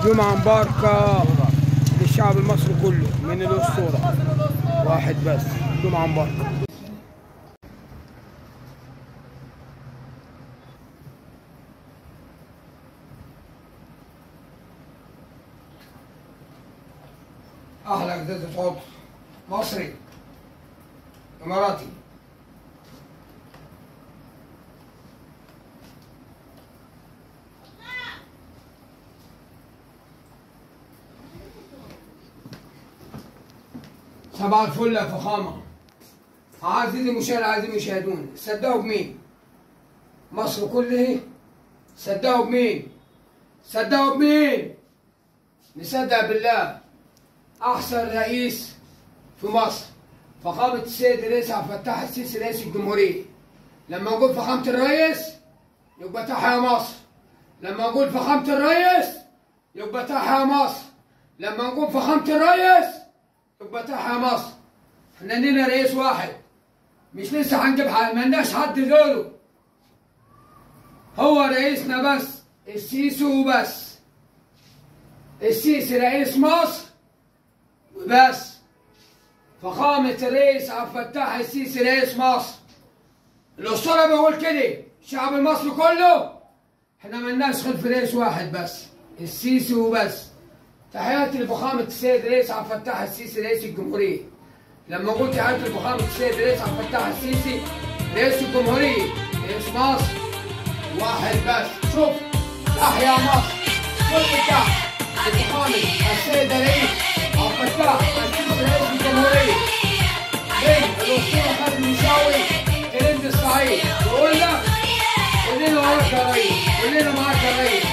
جمعة مباركة للشعب المصري كله من الأسطورة واحد بس. جمعة مباركة. أهلا جديد عضو مصري إماراتي. صباح الفل يا فخامة. عزيزي المشاهد، عزيزي المشاهدون، صدقوا بمين؟ مصر كلها صدقوا بمين؟ صدقوا بمين؟ نصدق بالله. أحسن رئيس في مصر فخامة السيد الرئيس عبد الفتاح السيسي رئيس الجمهورية. لما نقول فخامة الرئيس يبقى تحيا مصر. لما نقول فخامة الرئيس يبقى تحيا مصر. لما نقول فخامة الرئيس يبقى تحيا مصر. احنا لينا رئيس واحد، مش لسه هنجيب حد، مالناش حد غيره. هو رئيسنا بس، السيسي وبس. السيسي رئيس مصر وبس. فخامة الرئيس عبد الفتاح السيسي رئيس مصر. الأسطورة بيقول كده، الشعب المصري كله احنا مالناش غير في رئيس واحد بس، السيسي وبس. تحياتي لفخامة السيد الرئيس عبد الفتاح السيسي رئيس الجمهورية. لما قلت تحياتي لفخامة السيد الرئيس عبد الفتاح السيسي رئيس الجمهورية، رئيس مصر واحد بس. شوف، تحيا مصر. كل تحت لفخامة السيد الرئيس عبد الفتاح السيسي رئيس الجمهورية. الأسطورة خالد المنشاوي ترند الصعيد. يقول لك كلنا وراك يا ريس، كلنا معاك يا ريس.